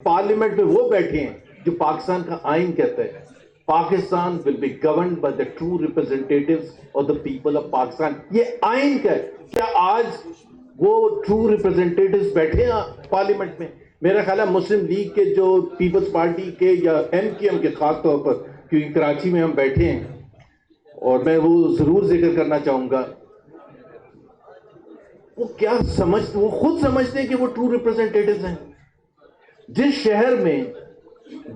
Parliament میں وہ بیٹھے ہیں جو پاکستان کا آئین کہتا ہے Pakistan will be governed by the true representatives of the people of Pakistan. یہ آئین کا ہے. کیا آج وہ ٹرو ریپرزینٹیٹیوز بیٹھے ہیں پارلیمنٹ میں؟ میرا خیال ہے مسلم لیگ کے جو پیپلز پارٹی کے یا ایم کیو ایم کے خاص طور پر، کیونکہ کراچی میں ہم بیٹھے ہیں اور میں وہ ضرور ذکر کرنا چاہوں گا، وہ کیا سمجھتے، وہ خود سمجھتے ہیں کہ وہ ٹرو ریپرزینٹیٹیوز ہیں. جس شہر میں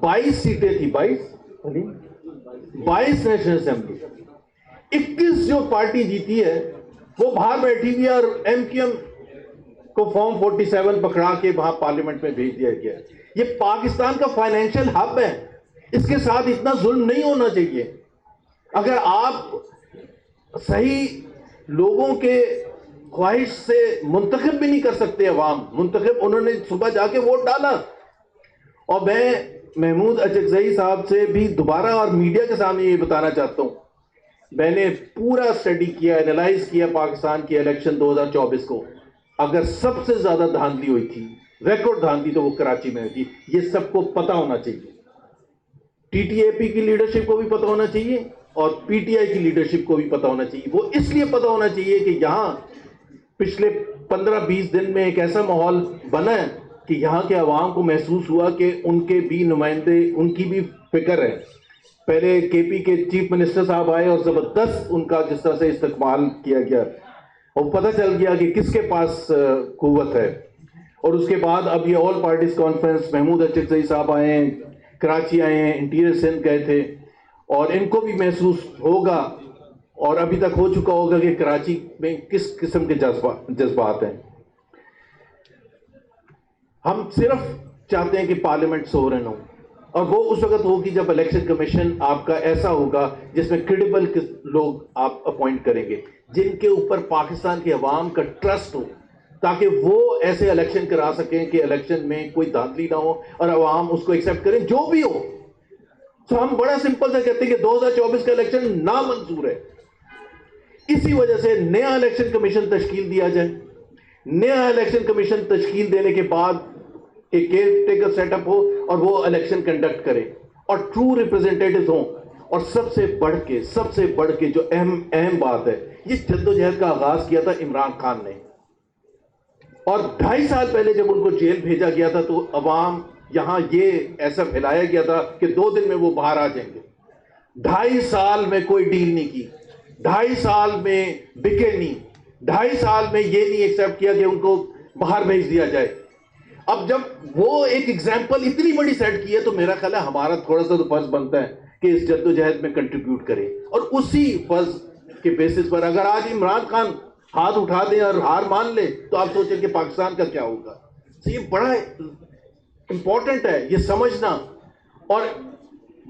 22 سیٹیں تھی، 22 نیشنل اسمبلی، 21 جو پارٹی جیتی ہے وہ باہر بیٹھی ہوئی ہے اور ایم کیو ایم کو فارم 47 پکڑا کے وہاں پارلیمنٹ میں بھیج دیا گیا. یہ پاکستان کا فائنینشیل ہب ہے، اس کے ساتھ اتنا ظلم نہیں ہونا چاہیے. اگر آپ صحیح لوگوں کے خواہش سے منتخب بھی نہیں کر سکتے، عوام منتخب انہوں نے صبح جا کے ووٹ ڈالا. اور میں محمود اچکزئی صاحب سے بھی دوبارہ اور میڈیا کے سامنے یہ بتانا چاہتا ہوں، میں نے پورا اسٹڈی کیا، اینالائز کیا پاکستان کی الیکشن 2024 کو. اگر سب سے زیادہ دھاندلی ہوئی تھی، ریکارڈ دھاندلی، تو وہ کراچی میں ہوئی تھی. یہ سب کو پتا ہونا چاہیے. ٹی ٹی اے پی کی لیڈرشپ کو بھی پتا ہونا چاہیے اور پی ٹی آئی کی لیڈرشپ کو بھی پتا ہونا چاہیے. وہ اس لیے پتا ہونا چاہیے کہ یہاں پچھلے 15-20 دن میں ایک ایسا ماحول بنا ہے کہ یہاں کے عوام کو محسوس ہوا کہ ان کے بھی نمائندے، ان کی بھی فکر ہے. پہلے کے پی کے چیف منسٹر صاحب آئے اور زبردست ان کا جس طرح سے استقبال کیا گیا اور پتہ چل گیا کہ کس کے پاس قوت ہے. اور اس کے بعد اب یہ all parties conference, Mahmood Achakzai صاحب آئے ہیں، کراچی آئے ہیں، انٹیریئر سندھ گئے تھے، اور ان کو بھی محسوس ہوگا اور ابھی تک ہو چکا ہوگا کہ کراچی میں کس قسم کے جذبات ہیں. ہم صرف چاہتے ہیں کہ پارلیمنٹ سورن ہو، اور وہ اس وقت ہوگی جب الیکشن کمیشن آپ کا ایسا ہوگا جس میں کریڈیبل لوگ آپ اپوائنٹ کریں گے، جن کے اوپر پاکستان کے عوام کا ٹرسٹ ہو، تاکہ وہ ایسے الیکشن کرا سکیں کہ الیکشن میں کوئی دھاندلی نہ ہو اور عوام اس کو ایکسیپٹ کریں جو بھی ہو. تو ہم بڑا سمپل سے کہتے ہیں کہ 2024 کا الیکشن نامنظور ہے. اسی وجہ سے نیا الیکشن کمیشن تشکیل دیا جائے. نیا الیکشن کمیشن تشکیل دینے کے بعد ایک کیئر ٹیکر سیٹ اپ ہو اور وہ الیکشن کنڈکٹ کرے اور ٹرو ریپرزینٹیٹیوز ہوں. اور سب سے بڑھ کے جو اہم بات ہے، یہ جدوجہد کا آغاز کیا تھا عمران خان نے، اور 2.5 سال پہلے جب ان کو جیل بھیجا گیا تھا تو عوام یہاں یہ ایسا پھیلایا گیا تھا کہ 2 دن میں وہ باہر آ جائیں گے. 2.5 سال میں کوئی ڈیل نہیں کی، 2.5 سال میں بکے نہیں، 2.5 سال میں یہ نہیں ایکسیپٹ کیا کہ ان کو باہر بھیج دیا جائے. اب جب وہ ایک ایگزامپل اتنی بڑی سیٹ کی ہے تو میرا خیال ہے ہمارا تھوڑا سا تو فرض بنتا ہے کہ اس جدوجہد میں کنٹریبیوٹ کرے. اور اسی فرض کے بیسس پر اگر آج عمران خان ہاتھ اٹھا دیں اور ہار مان لے تو آپ سوچیں کہ پاکستان کا کیا ہوگا. یہ بڑا امپورٹنٹ ہے یہ سمجھنا. اور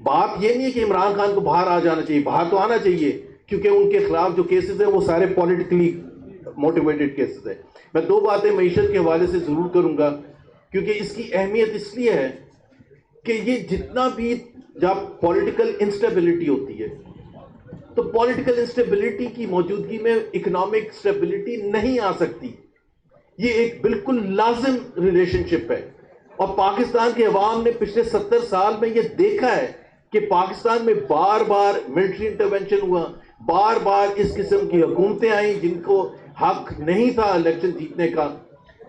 بات یہ نہیں ہے کہ عمران خان کو باہر آ جانا چاہیے، باہر تو آنا چاہیے، کیونکہ ان کے خلاف جو کیسز ہیں وہ سارے پولیٹیکلی موٹیویٹڈ کیسز ہیں. میں 2 باتیں معیشت کے حوالے سے ضرور کروں گا، کیونکہ اس کی اہمیت اس لیے ہے کہ یہ جتنا بھی جب پولیٹیکل انسٹیبلٹی ہوتی ہے تو پولیٹیکل انسٹیبلٹی کی موجودگی میں اکنامک اسٹیبلٹی نہیں آ سکتی. یہ ایک بالکل لازم ریلیشن شپ ہے. اور پاکستان کے عوام نے پچھلے 70 سال میں یہ دیکھا ہے کہ پاکستان میں بار بار ملٹری انٹرونشن ہوا، بار بار اس قسم کی حکومتیں آئیں جن کو حق نہیں تھا الیکشن جیتنے کا،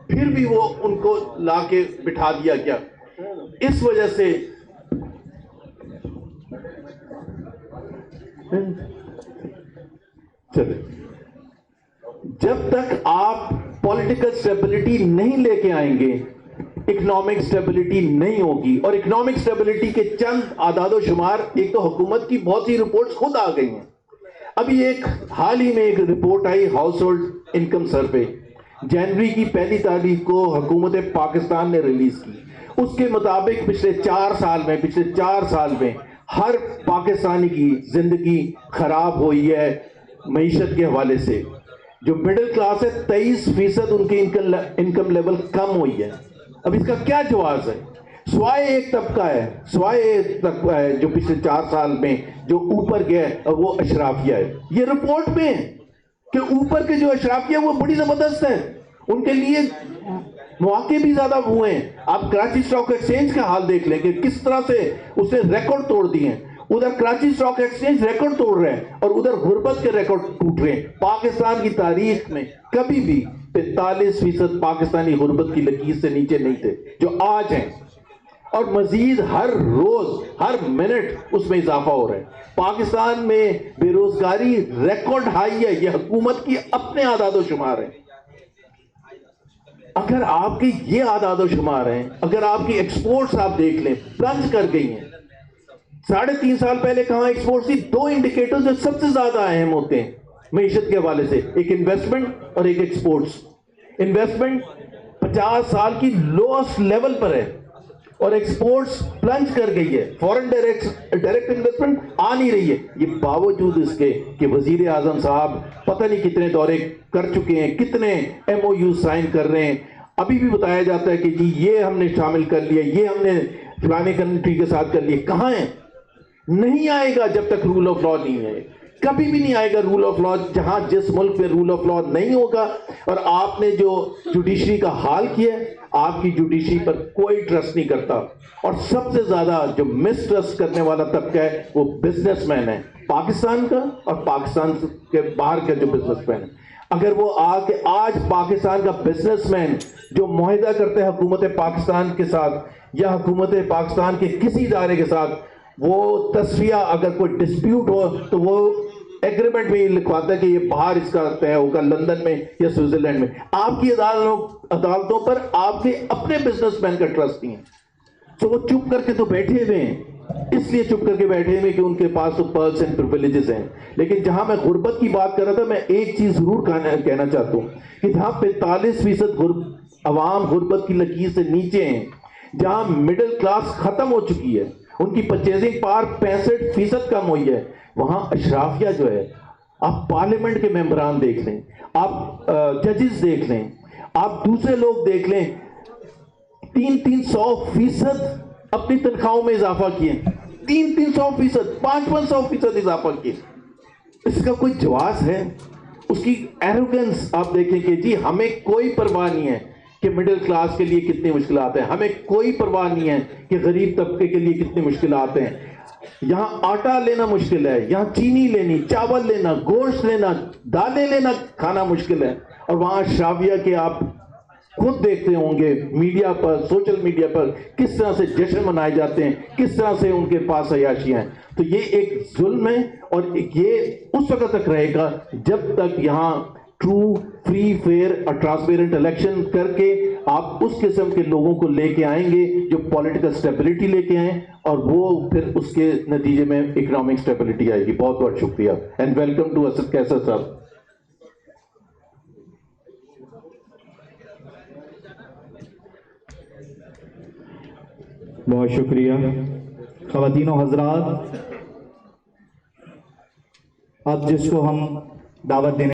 پھر بھی وہ ان کو لا کے بٹھا دیا گیا. اس وجہ سے جب تک آپ پولیٹیکل اسٹیبلٹی نہیں لے کے آئیں گے اکنامک اسٹیبلٹی نہیں ہوگی. اور اکنامک اسٹیبلٹی کے چند اعداد و شمار، ایک تو حکومت کی بہت سی رپورٹس خود آ گئی ہیں. ابھی ایک حال ہی میں ایک رپورٹ آئی ہاؤس ہولڈ انکم سروے، جنوری کی 1 تاریخ کو حکومت پاکستان نے ریلیز کی. اس کے مطابق پچھلے 4 سال میں ہر پاکستانی کی زندگی خراب ہوئی ہے معیشت کے حوالے سے. جو مڈل کلاس ہے 23% ان کی انکم لیول کم ہوئی ہے. اب اس کا کیا جواز ہے؟ سوائے ایک طبقہ ہے جو پچھلے 4 سال میں جو اوپر گیا ہے، وہ اشرافیہ ہے. یہ رپورٹ میں ہے کہ اوپر کے جو اشرافیہ وہ بڑی زبردست ہے، ان کے لیے مواقع بھی زیادہ ہوئے ہیں. آپ کراچی اسٹاک ایکسچینج کا حال دیکھ لیں کہ کس طرح سے اس نے ریکارڈ توڑ دیے ہیں. ادھر کراچی اسٹاک ایکسچینج ریکارڈ توڑ رہے ہیں اور ادھر غربت کے ریکارڈ ٹوٹ رہے ہیں. پاکستان کی تاریخ میں کبھی بھی 45% پاکستانی غربت کی لکیر سے نیچے نہیں تھے جو آج ہیں, اور مزید ہر روز ہر منٹ اس میں اضافہ ہو رہا ہے. پاکستان میں بے روزگاری ریکارڈ ہائی ہے. یہ حکومت کی اپنے اعداد و شمار ہیں. اگر آپ کے یہ اعداد و شمار ہیں, اگر آپ کی ایکسپورٹس آپ دیکھ لیں پلنج کر گئی ہیں. 3.5 سال پہلے کہاں ایکسپورٹس تھی؟ 2 انڈیکیٹر جو سب سے زیادہ اہم ہوتے ہیں معیشت کے حوالے سے, ایک انویسٹمنٹ اور ایک ایکسپورٹس. انویسٹمنٹ 50 سال کی لوسٹ لیول پر ہے اور ایکسپورٹس پلنج کر گئی ہے. فورن ڈائریکٹ انویسٹمنٹ آ نہیں رہی ہے. یہ باوجود اس کے کہ وزیر اعظم صاحب پتہ نہیں کتنے دورے کر چکے ہیں, کتنے ایم او یو سائن کر رہے ہیں. ابھی بھی بتایا جاتا ہے کہ جی یہ ہم نے شامل کر لیا, یہ ہم نے فلانے کنٹری کے ساتھ کر لیا. کہاں ہیں؟ نہیں آئے گا جب تک رول آف لا نہیں ہے. کبھی بھی نہیں آئے گا رول آف لا. جہاں جس ملک میں رول آف لا نہیں ہوگا, اور آپ نے جو جوڈیشری کا حال کیا ہے, آپ کی جوڈیشری پر کوئی ٹرسٹ نہیں کرتا, اور سب سے زیادہ جو مس ٹرسٹ کرنے والا طبقہ ہے وہ بزنس مین ہے پاکستان کا, اور پاکستان کے باہر کا جو بزنس مین ہے. اگر وہ آج پاکستان کا بزنس مین جو معاہدہ کرتے ہیں حکومت پاکستان کے ساتھ یا حکومت پاکستان کے کسی ادارے کے ساتھ, وہ تصفیہ اگر کوئی ڈسپیوٹ ہو تو وہ ایگریمنٹ میں یہ لکھواتا ہے کہ یہ باہر اس کا طے ہوگا, لندن میں یا سوئٹزرلینڈ میں. آپ کی عدالتوں پر آپ کے اپنے بزنس مین کا ٹرسٹ نہیں ہے. تو وہ چپ کر کے تو بیٹھے ہوئے ہیں, اس لیے چپ کر کے بیٹھے ہوئے کہ ان کے پاس تو پرکس اینڈ پریویلیجز ہیں. لیکن جہاں میں غربت کی بات کر رہا تھا, میں ایک چیز ضرور کہنا چاہتا ہوں کہ جہاں 45% عوام غربت کی لکیر سے نیچے ہیں, جہاں مڈل کلاس ختم ہو چکی ہے, ان کی پرچیزنگ پاور 65% کم ہوئی ہے, وہاں اشرافیہ جو ہے, آپ پارلیمنٹ کے ممبران دیکھ لیں, آپ ججز دیکھ لیں, آپ دوسرے لوگ دیکھ لیں, 300% اپنی تنخواہوں میں اضافہ کیے, 300%, 500% اضافہ کیے. اس کا کوئی جواز ہے؟ اس کی ایروگنس آپ دیکھیں کہ جی ہمیں کوئی پرواہ نہیں ہے کہ مڈل کلاس کے لیے کتنی مشکلات ہیں, ہمیں کوئی پرواہ نہیں ہے کہ غریب طبقے کے لیے کتنی مشکلات ہیں. یہاں آٹا لینا مشکل ہے, یہاں چینی لینی, چاول لینا, گوشت لینا, دالیں لینا کھانا مشکل ہے, اور وہاں اشرافیہ کے آپ خود دیکھتے ہوں گے میڈیا پر, سوشل میڈیا پر کس طرح سے جشن منائے جاتے ہیں, کس طرح سے ان کے پاس عیاشیاں ہیں. تو یہ ایک ظلم ہے, اور یہ اس وقت تک رہے گا جب تک یہاں ٹرو, فری, فیئر اور ٹرانسپیرنٹ الیکشن کر کے آپ اس قسم کے لوگوں کو لے کے آئیں گے جو پولیٹیکل سٹیبلٹی لے کے آئیں, اور وہ پھر اس کے نتیجے میں اکنامک سٹیبلٹی آئے گی. بہت بہت شکریہ, اینڈ ویلکم ٹو اسد کیسر صاحب. بہت شکریہ. خواتین و حضرات, اب جس کو ہم دعوت دینے